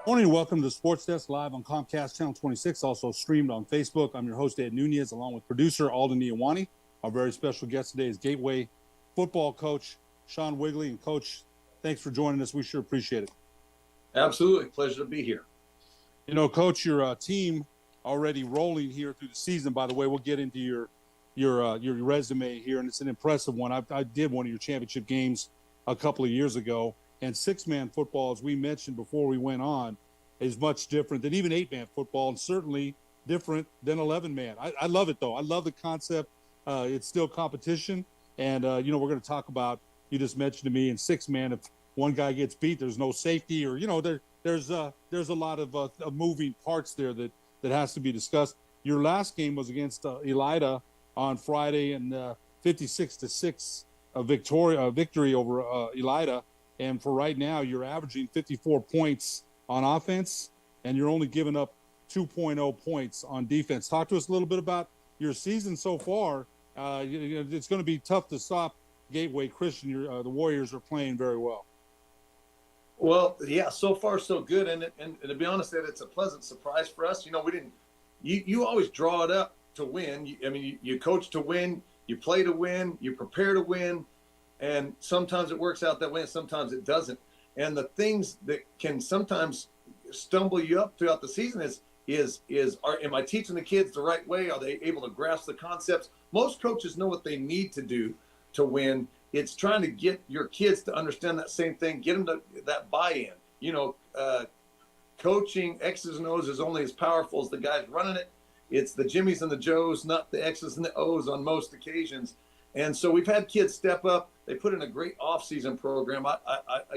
Morning and welcome to the Sports Desk live on Comcast Channel 26, also streamed on Facebook. I'm your host, Ed Nunez, along with producer Alden Iwani. Our very special guest today is Gateway football coach Shaun Wigley. And Coach, thanks for joining us. We sure appreciate it. Absolutely. Pleasure to be here. You know, Coach, your team already rolling here through the season. By the way, we'll get into your resume here, and it's an impressive one. I did one of your championship games a couple of years ago. And six-man football, as we mentioned before we went on, is much different than even eight-man football, and certainly different than 11-man. I love it, though. I love the concept. It's still competition. And, we're going to talk about, you just mentioned to me, in six-man, if one guy gets beat, there's no safety or, there's a lot of moving parts there that has to be discussed. Your last game was against Elida on Friday, and 56-6 victory over Elida. And for right now, you're averaging 54 points on offense, and you're only giving up 2.0 points on defense. Talk to us a little bit about your season so far. It's going to be tough to stop Gateway Christian. The Warriors are playing very well. Well, yeah, so far so good. And to be honest, it's a pleasant surprise for us. We didn't. You always draw it up to win. You coach to win, you play to win, you prepare to win. And sometimes it works out that way, and sometimes it doesn't. And the things that can sometimes stumble you up throughout the season am I teaching the kids the right way? Are they able to grasp the concepts? Most coaches know what they need to do to win. It's trying to get your kids to understand that same thing, get them to that buy-in. Coaching X's and O's is only as powerful as the guys running it. It's the Jimmies and the Joes, not the X's and the O's on most occasions. And so we've had kids step up. They put in a great off-season program. I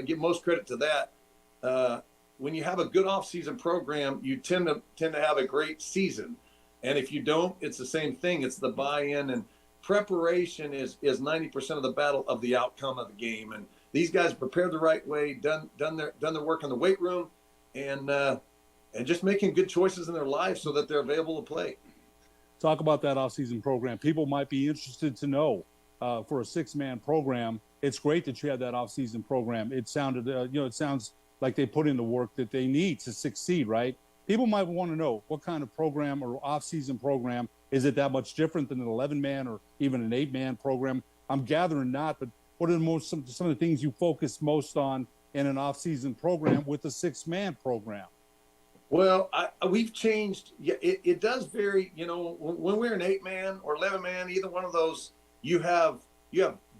give most credit to that. When you have a good off-season program, you tend to have a great season. And if you don't, it's the same thing. It's the buy-in, and preparation is 90% of the battle of the outcome of the game. And these guys prepared the right way, done their work in the weight room, and just making good choices in their lives so that they're available to play. Talk about that off-season program. People might be interested to know for a six-man program. It's great that you had that off-season program. It sounded, it sounds like they put in the work that they need to succeed, right? People might want to know what kind of program or off-season program. Is it that much different than an 11-man or even an 8-man program? I'm gathering not, but what are some of the things you focus most on in an off-season program with a six-man program? Well, we've changed. Yeah, it does vary. When we're an 8-man or 11-man, either one of those, you have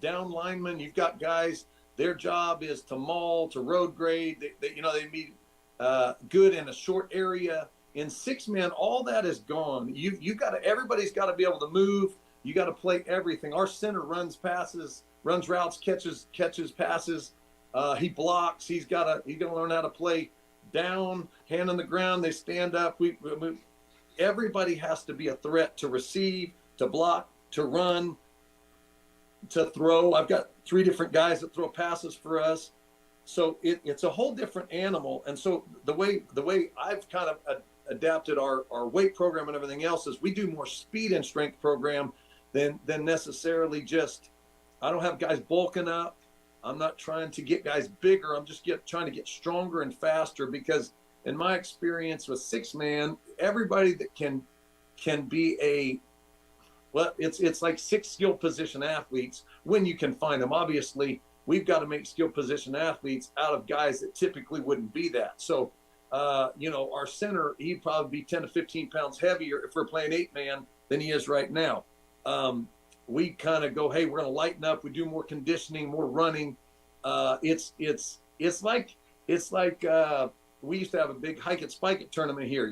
down linemen. You've got guys. Their job is to maul, to road grade. They be good in a short area. In 6-man, all that is gone. Everybody's got to be able to move. You got to play everything. Our center runs routes, catches passes. He blocks. He's got to learn how to play down, hand on the ground, they stand up. Everybody has to be a threat to receive, to block, to run, to throw. I've got 3 different guys that throw passes for us. So it's a whole different animal. And so the way I've kind of adapted our weight program and everything else is we do more speed and strength program than necessarily just, I don't have guys bulking up. I'm not trying to get guys bigger. I'm just trying to get stronger and faster, because in my experience with 6-man, everybody that can be it's like 6 skill position athletes when you can find them. Obviously, we've got to make skill position athletes out of guys that typically wouldn't be that. So, our center, he'd probably be 10 to 15 pounds heavier if we're playing 8-man than he is right now. We kind of go, hey, we're going to lighten up. We do more conditioning, more running. It's like we used to have a big hike it, spike it tournament here,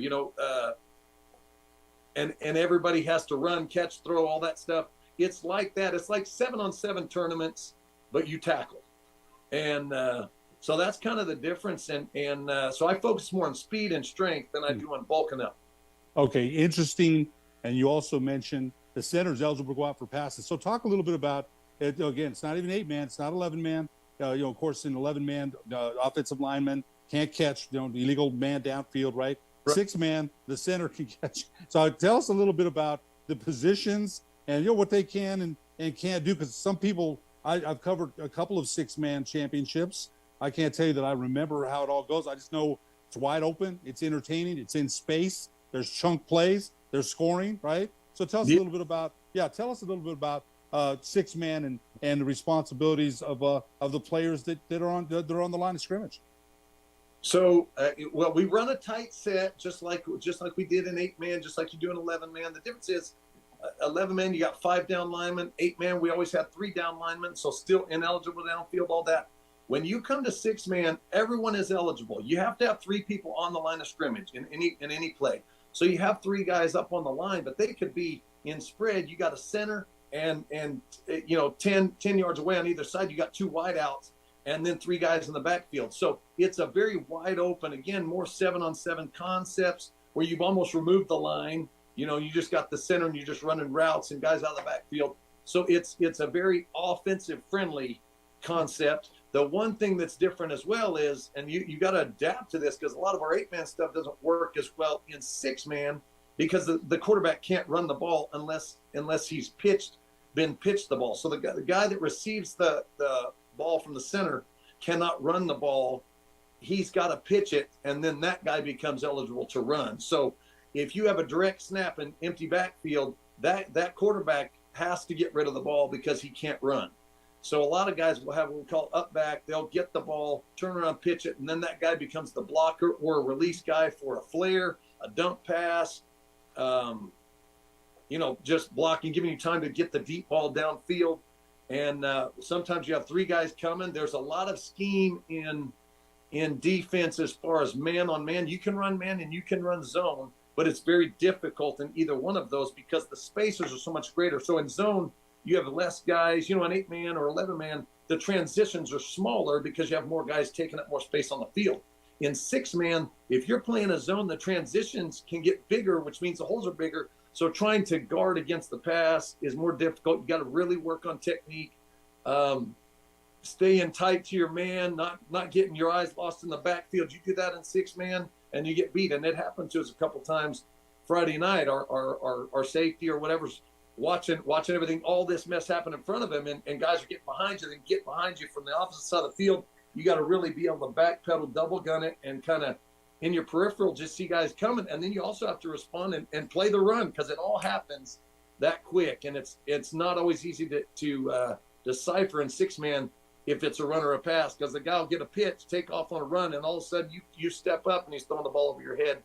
and everybody has to run, catch, throw, all that stuff. It's like that. It's like 7-on-7 tournaments, but you tackle. And so that's kind of the difference. And so I focus more on speed and strength than I do on bulking up. Okay, interesting. And you also mentioned the center is eligible to go out for passes. So talk a little bit about it. Again, it's not even 8-man. It's not 11-man. Of course, in 11-man, offensive lineman can't catch, the illegal man downfield, right? 6-man, the center can catch. So tell us a little bit about the positions and what they can and can't do. Because some people, I've covered a couple of 6-man championships. I can't tell you that I remember how it all goes. I just know It's wide open. It's entertaining. It's in space. There's chunk plays. There's scoring, right? So tell us a little bit about six man and the responsibilities of the players that are on the line of scrimmage. So, well, we run a tight set just like we did in 8-man, just like you do in 11-man. The difference is 11-man, you got 5 down linemen. 8-man, we always have 3 down linemen, so still ineligible downfield, all that. When you come to 6-man, everyone is eligible. You have to have 3 people on the line of scrimmage in any play. So you have 3 guys up on the line, but they could be in spread. You got a center and 10 yards away on either side, you got 2 wideouts and then 3 guys in the backfield. So it's a very wide open, again, more 7-on-7 concepts where you've almost removed the line. You just got the center and you're just running routes and guys out of the backfield. So it's a very offensive friendly concept. The one thing that's different as well is, and you got to adapt to this because a lot of our 8-man stuff doesn't work as well in 6-man because the quarterback can't run the ball unless he's been pitched the ball. So the guy that receives the ball from the center cannot run the ball. He's got to pitch it, and then that guy becomes eligible to run. So if you have a direct snap and empty backfield, that quarterback has to get rid of the ball because he can't run. So a lot of guys will have what we call up back. They'll get the ball, turn around, pitch it, and then that guy becomes the blocker or a release guy for a flare, a dump pass, just blocking, giving you time to get the deep ball downfield. And sometimes you have 3 guys coming. There's a lot of scheme in defense as far as man on man. You can run man and you can run zone, but it's very difficult in either one of those because the spacers are so much greater. So in zone, you have less guys, an 8-man or 11-man, the transitions are smaller because you have more guys taking up more space on the field. In 6-man, if you're playing a zone, the transitions can get bigger, which means the holes are bigger. So trying to guard against the pass is more difficult. You got to really work on technique, staying tight to your man, not getting your eyes lost in the backfield. You do that in 6-man and you get beat. And it happened to us a couple times Friday night. Our safety or whatever's watching everything, all this mess happen in front of him, and guys are getting behind you, then get behind you from the opposite side of the field. You got to really be able to backpedal, double gun it, and kind of in your peripheral just see guys coming. And then you also have to respond and play the run because it all happens that quick. And it's not always easy to decipher in 6-man if it's a run or a pass because the guy will get a pitch, take off on a run, and all of a sudden you step up and he's throwing the ball over your head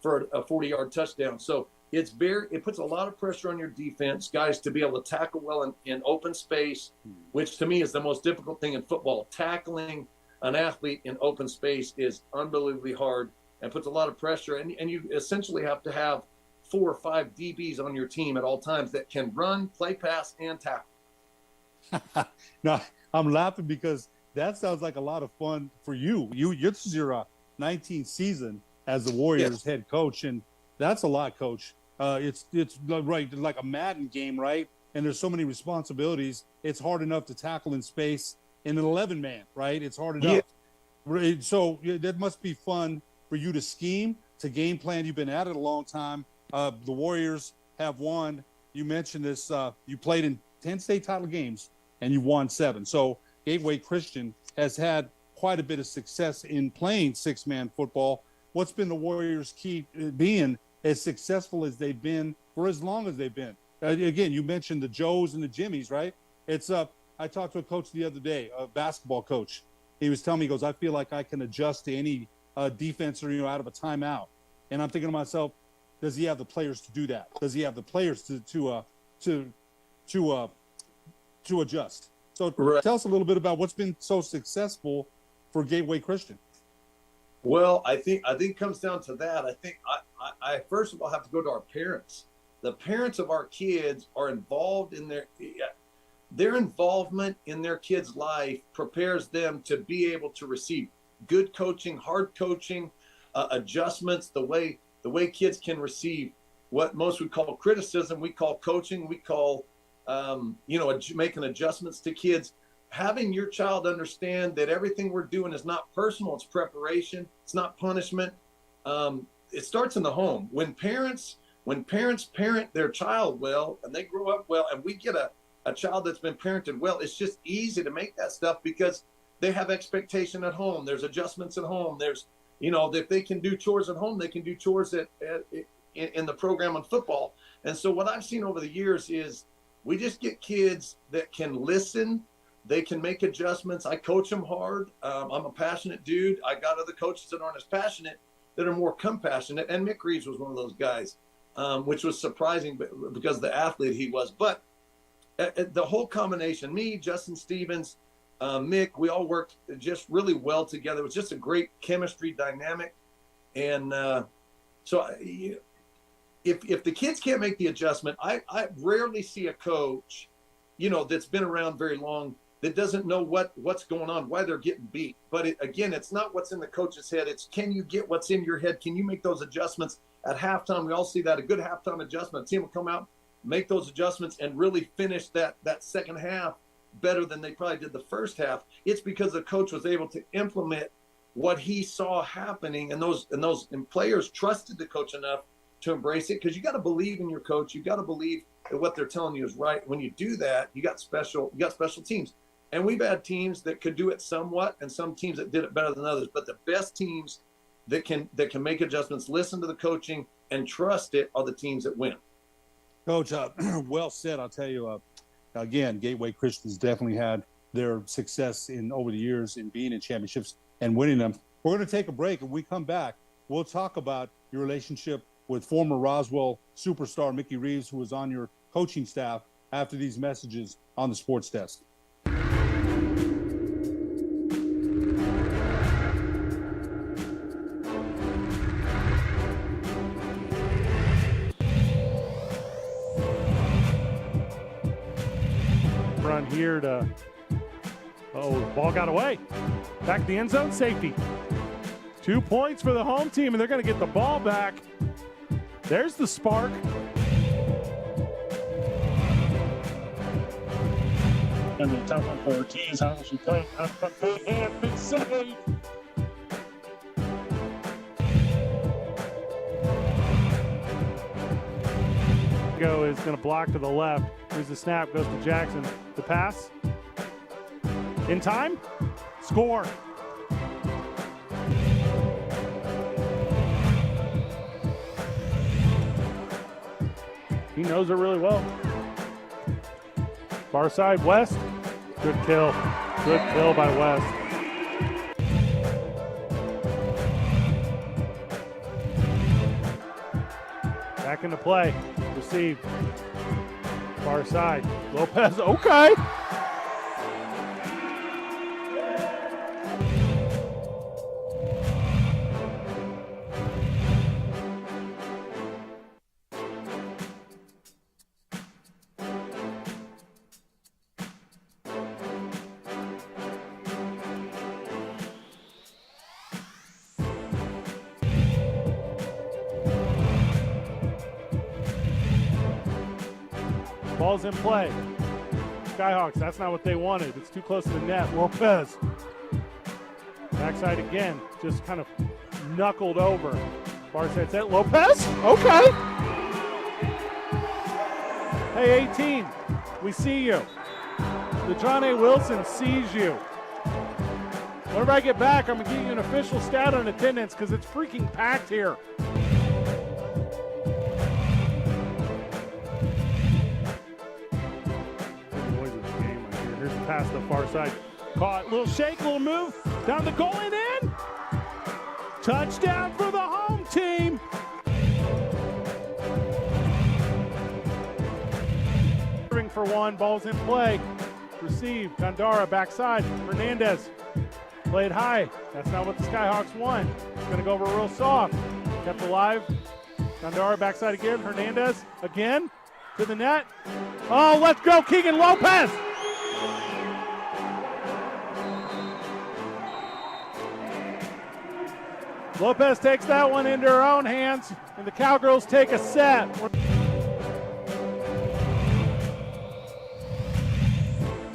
for a 40-yard touchdown. So it puts a lot of pressure on your defense, guys, to be able to tackle well in open space, which to me is the most difficult thing in football. Tackling an athlete in open space is unbelievably hard and puts a lot of pressure. And you essentially have to have 4 or 5 DBs on your team at all times that can run, play pass, and tackle. No, I'm laughing because that sounds like a lot of fun for you. This is your 19th season as the Warriors head coach, and that's a lot, Coach. It's right like a Madden game, right? And there's so many responsibilities. It's hard enough to tackle in space in an 11-man, right? It's hard enough. Yeah. So that must be fun for you to scheme, to game plan. You've been at it a long time. The Warriors have won. You mentioned this. You played in 10 state title games, and you won 7. So Gateway Christian has had quite a bit of success in playing 6-man football. What's been the Warriors' key being as successful as they've been for as long as they've been? Again, you mentioned the Joes and the Jimmies, right? It's I talked to a coach the other day, a basketball coach. He was telling me, he goes, I feel like I can adjust to any defense or out of a timeout. And I'm thinking to myself, does he have the players to do that? Does he have the players to adjust? So right. Tell us a little bit about what's been so successful for Gateway Christian. Well, I think it comes down to that. I think I first of all have to go to our parents. The parents of our kids are involved in their involvement in their kids' life prepares them to be able to receive good coaching, hard coaching, adjustments. The way kids can receive what most would call criticism, we call coaching. We call making adjustments to kids. Having your child understand that everything we're doing is not personal, it's preparation, it's not punishment. It starts in the home. When parents parent their child well and they grow up well, and we get a child that's been parented well, it's just easy to make that stuff because they have expectation at home. There's adjustments at home. There's, You know, if they can do chores at home, they can do chores in the program on football. And so what I've seen over the years is we just get kids that can listen. They can make adjustments. I coach them hard. I'm a passionate dude. I got other coaches that aren't as passionate, that are more compassionate. And Mick Reeves was one of those guys, which was surprising because of the athlete he was. But the whole combination, me, Justin Stevens, Mick, we all worked just really well together. It was just a great chemistry dynamic. And so if the kids can't make the adjustment, I rarely see a coach, you know, that's been around very long that doesn't know what's going on, why they're getting beat. But again, it's not what's in the coach's head. It's, can you get what's in your head? Can you make those adjustments at halftime? We all see that, a good halftime adjustment. A team will come out, make those adjustments, and really finish that second half better than they probably did the first half. It's because the coach was able to implement what he saw happening, and those players trusted the coach enough to embrace it, because you got to believe in your coach. You got to believe that what they're telling you is right. When you do that, you got special teams. And we've had teams that could do it somewhat, and some teams that did it better than others. But the best teams that can make adjustments, listen to the coaching, and trust it are the teams that win. Coach, well said. I'll tell you, again, Gateway Christians definitely had their success over the years in being in championships and winning them. We're going to take a break. When we come back, we'll talk about your relationship with former Roswell superstar Mickey Reeves, who was on your coaching staff, after these messages on the Sports Desk. Run here to, ball got away. Back to the end zone, safety. 2 points for the home team, and they're going to get the ball back. There's the spark. And the top one for Ortiz. How was she playing? Out front, big hand, big save. Is going to block to the left. Here's the snap, goes to Jackson. The pass. In time. Score. He knows it really well. Far side, West. Good kill. Good kill by West. Back into play. Received. Far side. Lopez. Okay. Ball's in play. Skyhawks, that's not what they wanted. It's too close to the net. Lopez. Backside again. Just kind of knuckled over. Far side set. Lopez? Okay. Hey, 18. We see you. DeJohn Wilson sees you. Whenever I get back, I'm going to give you an official stat on attendance because it's freaking packed here. Past the far side. Caught, little shake, little move. Down the goal and in. Touchdown for the home team. For one, ball's in play. Received, Gondara backside. Hernandez played high. That's not what the Skyhawks want. It's going to go over real soft. Kept alive. Gondara backside again. Hernandez again to the net. Oh, let's go, Keegan Lopez. Lopez takes that one into her own hands, and the Cowgirls take a set.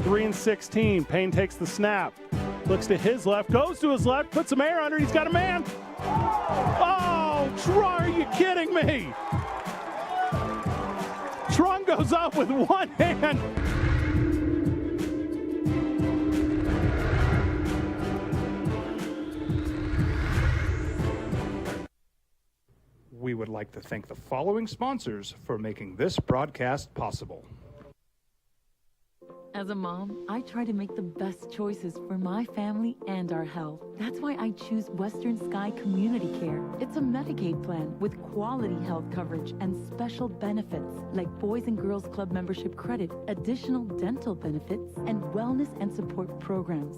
3-16. Payne takes the snap. Looks to his left, goes to his left, puts some air under. He's got a man. Oh, Tron, are you kidding me? Tron goes up with one hand. like to thank the following sponsors for making this broadcast possible. As a mom, I try to make the best choices for my family and our health. That's why I choose Western Sky Community Care. It's a Medicaid plan with quality health coverage and special benefits like Boys and Girls Club membership credit, additional dental benefits, and wellness and support programs.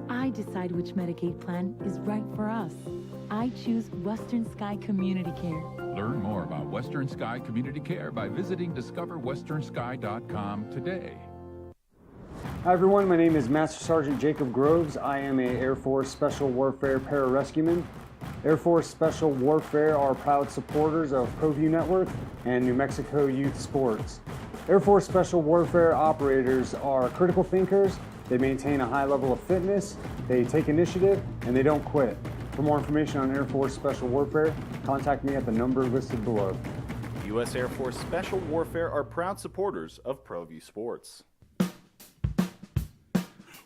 I decide which Medicaid plan is right for us. I choose Western Sky Community Care. Learn more about Western Sky Community Care by visiting discoverwesternsky.com today. Hi everyone, my name is Master Sergeant Jacob Groves. I am a Air Force Special Warfare Pararescueman. Air Force Special Warfare are proud supporters of ProView Network and New Mexico Youth Sports. Air Force Special Warfare operators are critical thinkers. They maintain a high level of fitness, they take initiative, and they don't quit. For more information on Air Force Special Warfare, contact me at the number listed below. U.S. Air Force Special Warfare are proud supporters of ProView Sports.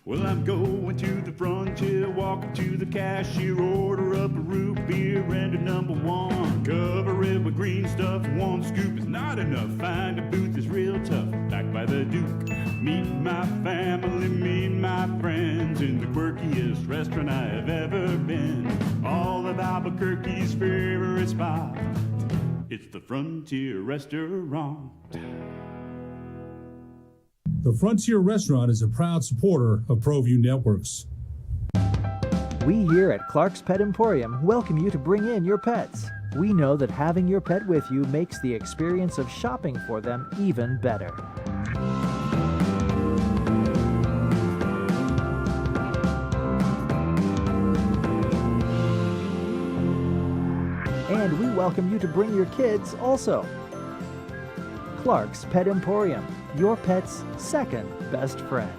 Well, I'm going to the frontier, walking to the cashier, order up a root beer and a number one. Cover it with green stuff, one scoop is not enough. Find a booth is real tough, back by the Duke. Meet my family, meet my friends in the quirkiest restaurant I have ever been. All of Albuquerque's favorite spot, it's the Frontier Restaurant. The Frontier Restaurant is a proud supporter of ProView Networks. We here at Clark's Pet Emporium welcome you to bring in your pets. We know that having your pet with you makes the experience of shopping for them even better. And we welcome you to bring your kids also. Clark's Pet Emporium, your pet's second best friend.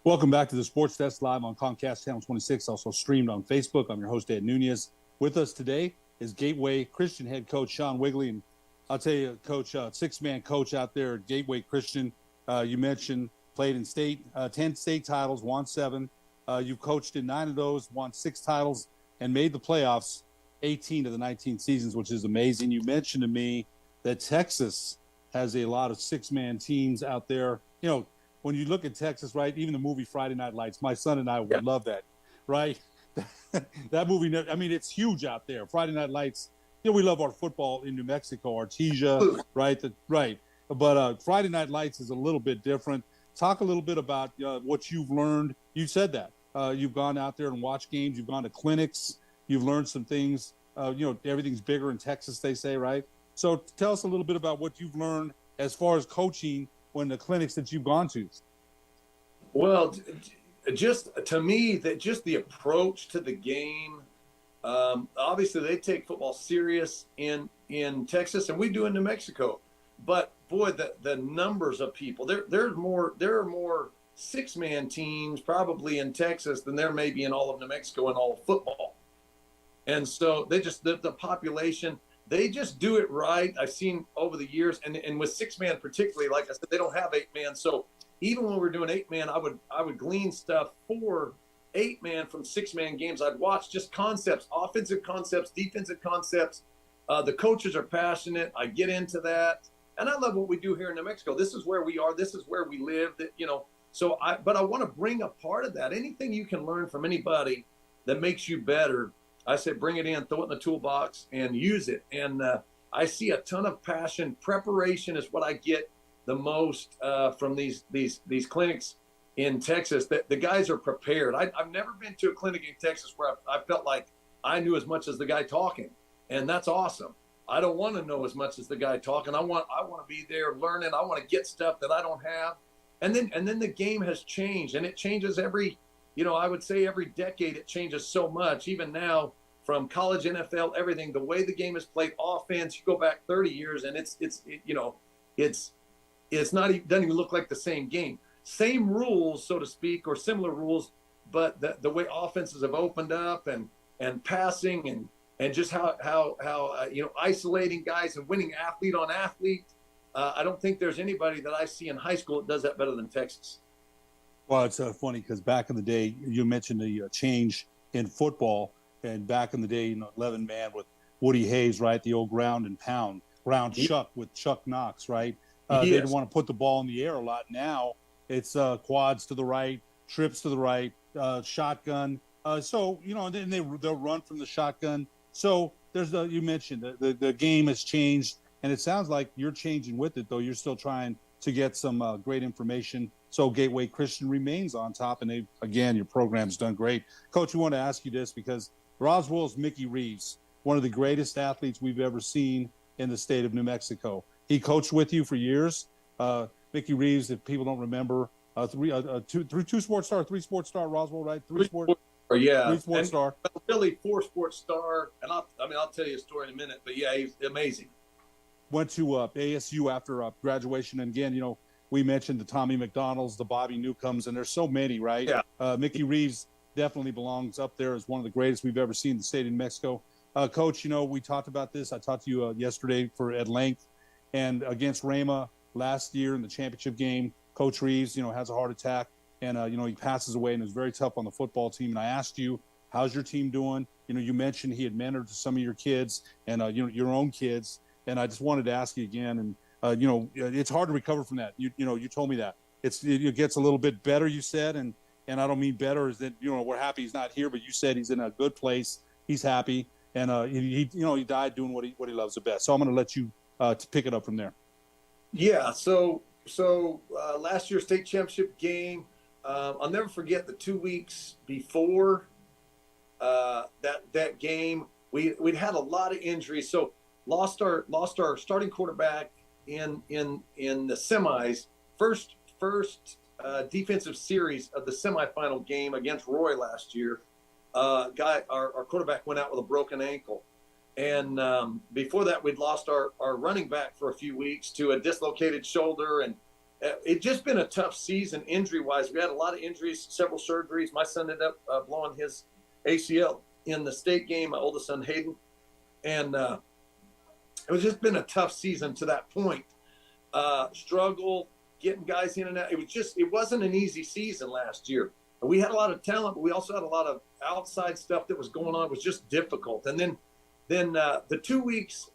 Welcome back to the Sports Desk live on Comcast Channel 26, also streamed on Facebook. I'm your host, Ed Nunez. With us today is Gateway Christian head coach Shaun Wigley. And I'll tell you, Coach, six-man coach out there at Gateway Christian. You mentioned played in state, 10 state titles, won 7. You've coached in 9 of those, won 6 titles, and made the playoffs 18 of the 19 seasons, which is amazing. You mentioned to me that Texas has a lot of 6-man teams out there. You know, when you look at Texas, right, even the movie Friday Night Lights, my son and I would love that, right? That movie, I mean, it's huge out there. Friday Night Lights, you know, we love our football in New Mexico, Artesia, right? Right. But Friday Night Lights is a little bit different. Talk a little bit about what you've learned. You said that. You've gone out there and watched games. You've gone to clinics. You've learned some things. You know, everything's bigger in Texas, they say, right? So tell us a little bit about what you've learned as far as coaching when the clinics that you've gone to. Well, just to me, that just the approach to the game. Obviously, they take football serious in Texas, and we do in New Mexico. But boy, the numbers of people there are more 6-man teams probably in Texas than there may be in all of New Mexico in all of football. And so they just the population, they just do it right. I've seen over the years, and with 6-man particularly, like I said, they don't have 8-man. So even when we're doing 8-man, I would glean stuff for 8-man from 6-man games. I'd watch just concepts, offensive concepts, defensive concepts. The coaches are passionate. I get into that, and I love what we do here in New Mexico. This is where we are. This is where we live. That, you know. So but I want to bring a part of that. Anything you can learn from anybody that makes you better, I say bring it in, throw it in the toolbox, and use it. And I see a ton of passion. Preparation is what I get the most from these clinics in Texas. That the guys are prepared. I've never been to a clinic in Texas where I felt like I knew as much as the guy talking, and that's awesome. I don't want to know as much as the guy talking. I want to be there learning. I want to get stuff that I don't have. And then the game has changed, and it changes every, I would say every decade it changes so much. Even now, from college, NFL, everything, the way the game is played, offense, you go back 30 years, and it's not even, doesn't even look like the same game. Same rules, so to speak, or similar rules, but the way offenses have opened up and passing and just how isolating guys and winning athlete on athlete. I don't think there's anybody that I see in high school that does that better than Texas. Well, it's funny because back in the day, you mentioned the change in football. and back in the day, 11 man with Woody Hayes, right? The old ground and pound, ground chuck with Chuck Knox, right? They didn't want to put the ball in the air a lot. Now it's quads to the right, trips to the right, shotgun. So, and then they'll run from the shotgun. So there's you mentioned the game has changed, and it sounds like you're changing with it, though. You're still trying to get some great information. So Gateway Christian remains on top, and your program's done great. Coach, we want to ask you this because Roswell's Mickey Reeves, one of the greatest athletes we've ever seen in the state of New Mexico. He coached with you for years. Mickey Reeves, if people don't remember, three sports star at Roswell, right? Three sports star. Really 4-sport star. And I'll tell you a story in a minute, but yeah, he's amazing. Went to ASU after graduation. And again, we mentioned the Tommy McDonald's, the Bobby Newcombs, and there's so many, right? Yeah. Mickey Reeves definitely belongs up there as one of the greatest we've ever seen in the state of New Mexico. Coach, we talked about this. I talked to you yesterday at length. And against Rama last year in the championship game, Coach Reeves, has a heart attack. And, he passes away, and it was very tough on the football team. And I asked you, how's your team doing? You mentioned he had mentored some of your kids and, your own kids. And I just wanted to ask you again. And, it's hard to recover from that. You told me that. It gets a little bit better, you said. And I don't mean better as that, we're happy he's not here. But you said he's in a good place. He's happy. And he died doing what he loves the best. So I'm going to let you to pick it up from there. Yeah. So last year's state championship game, I'll never forget the 2 weeks before that game. We'd had a lot of injuries. So lost our starting quarterback in the semis. First defensive series of the semifinal game against Roy last year. Our quarterback went out with a broken ankle. And before that, we'd lost our running back for a few weeks to a dislocated shoulder. And it's just been a tough season injury-wise. We had a lot of injuries, several surgeries. My son ended up blowing his ACL in the state game, my oldest son, Hayden. And it was just been a tough season to that point. Struggle, getting guys in and out. It wasn't an easy season last year. We had a lot of talent, but we also had a lot of outside stuff that was going on. It was just difficult. And then the 2 weeks,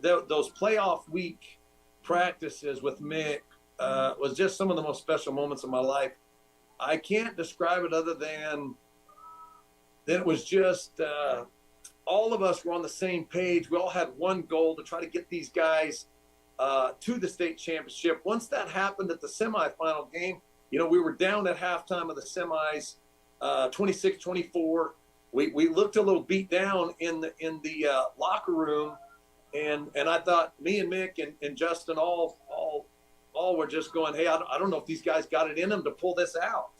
those playoff week practices with Mick was just some of the most special moments of my life. I can't describe it other than it was just all of us were on the same page. We all had one goal to try to get these guys to the state championship. Once that happened at the semifinal game, we were down at halftime of the semis, 26-24. We looked a little beat down in the locker room, and I thought me and Mick and Justin all were just going, hey, I don't know if these guys got it in them to pull this out.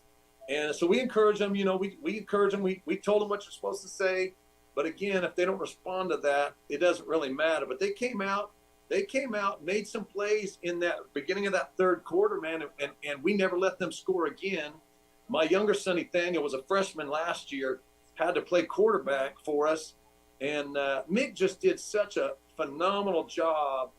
And so we encouraged them. We encouraged them. We told them what you're supposed to say. But again, if they don't respond to that, it doesn't really matter. But they came out, made some plays in that beginning of that third quarter, man, and we never let them score again. My younger son, Nathaniel, was a freshman last year, had to play quarterback for us. And Mick just did such a phenomenal job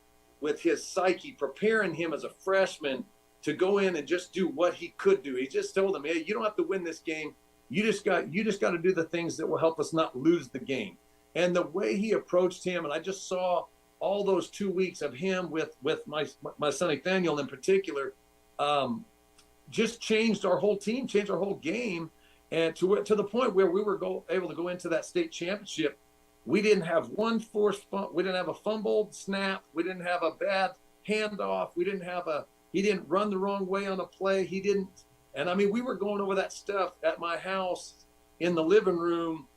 with his psyche, preparing him as a freshman to go in and just do what he could do. He just told him, hey, you don't have to win this game. You just got to do the things that will help us not lose the game. And the way he approached him, and I just saw all those 2 weeks of him with my son Nathaniel in particular, just changed our whole team, changed our whole game, and to the point where we were able to go into that state championship. We didn't have one forced we didn't have a fumbled snap. We didn't have a bad handoff. He didn't run the wrong way on a play. He didn't. And I mean, we were going over that stuff at my house in the living room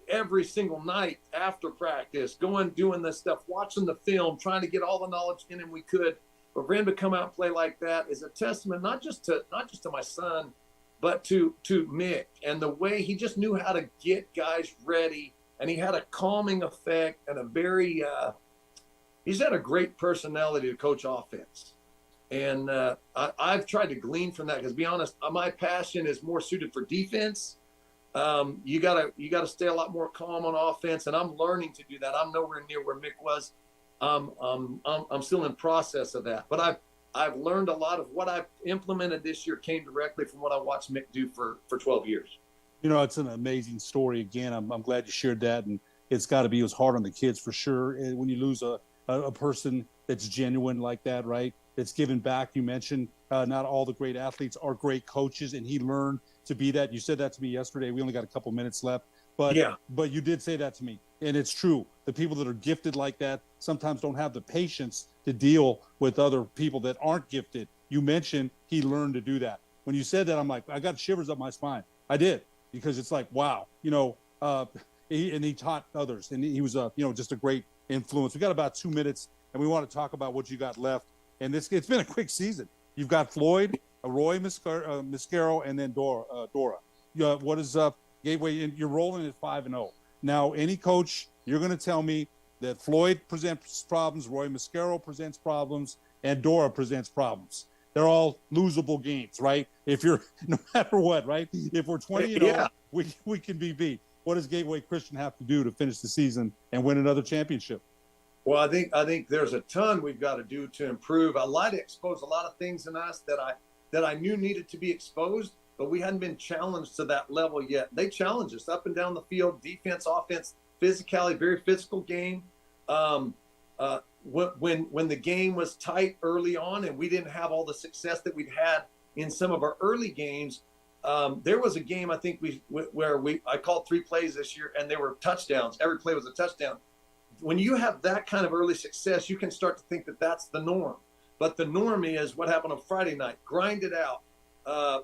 every single night after practice, doing this stuff, watching the film, trying to get all the knowledge in him we could. But for him to come out and play like that is a testament, not just to my son, but to Mick, and the way he just knew how to get guys ready. And he had a calming effect and he's had a great personality to coach offense. And I've tried to glean from that because, to be honest, my passion is more suited for defense. You gotta stay a lot more calm on offense, and I'm learning to do that. I'm nowhere near where Mick was. I'm still in process of that, but I've learned a lot of what I've implemented this year came directly from what I watched Mick do for 12 years. It's an amazing story. Again, I'm glad you shared that, and it's got to be, it was hard on the kids for sure. And when you lose a person that's genuine like that, right? That's giving back. You mentioned not all the great athletes are great coaches, and he learned to be that. You said that to me yesterday. We only got a couple minutes left, but you did say that to me, and it's true. The people that are gifted like that sometimes don't have the patience to deal with other people that aren't gifted. You mentioned he learned to do that. When you said that, I'm like, I got shivers up my spine. I did, because it's like, wow, he taught others, and he was just a great influence. We got about 2 minutes, and we want to talk about what you got left. And it's been a quick season. You've got Floyd, Roy Mascaro, and then Dora. What is Gateway? And you're rolling at 5-0. Now, any coach, you're going to tell me that Floyd presents problems, Roy Mascaro presents problems, and Dora presents problems. They're all losable games, right? If you're, no matter what, right? If we're 20-0, we can be beat. What does Gateway Christian have to do to finish the season and win another championship? Well, I think there's a ton we've got to do to improve. I like to expose a lot of things in us that I knew needed to be exposed, but we hadn't been challenged to that level yet. They challenged us up and down the field, defense, offense, physicality, very physical game. When the game was tight early on and we didn't have all the success that we'd had in some of our early games, there was a game I think I called 3 plays this year, and they were touchdowns. Every play was a touchdown. When you have that kind of early success, you can start to think that that's the norm. But the norm is what happened on Friday night. Grind it out,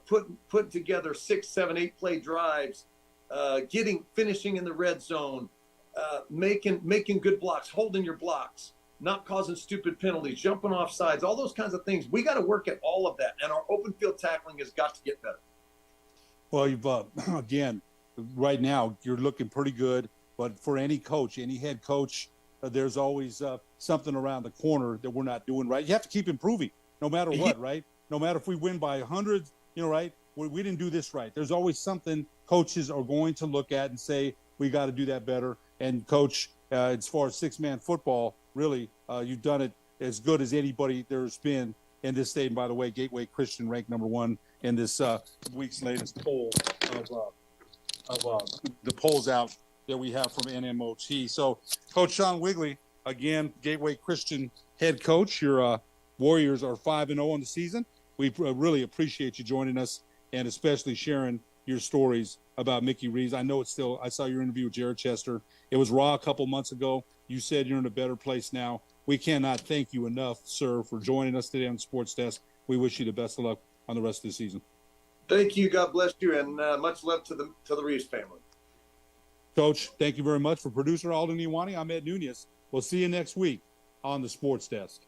putting together 6, 7, 8 play drives, finishing in the red zone, making good blocks, holding your blocks, not causing stupid penalties, jumping off sides, all those kinds of things. We got to work at all of that, and our open field tackling has got to get better. Well, you've again, right now you're looking pretty good. But for any coach, any head coach, there's always something around the corner that we're not doing right. You have to keep improving, no matter what, right? No matter if we win by 100, right? We didn't do this right. There's always something coaches are going to look at and say, we got to do that better. And Coach, as far as 6-man football, really, you've done it as good as anybody there's been in this state. And by the way, Gateway Christian ranked #1 in this week's latest poll of the polls out that we have from NMOT. So, Coach Shaun Wigley, again, Gateway Christian head coach. Your Warriors are 5-0 on the season. We really appreciate you joining us, and especially sharing your stories about Mickey Reeves. I know it's still, I saw your interview with Jared Chester. It was raw a couple months ago. You said you're in a better place now. We cannot thank you enough, sir, for joining us today on the Sports Desk. We wish you the best of luck on the rest of the season. Thank you. God bless you, and much love to the Reeves family. Coach, thank you very much. For producer Alden Iwani, I'm Ed Nunez. We'll see you next week on the Sports Desk.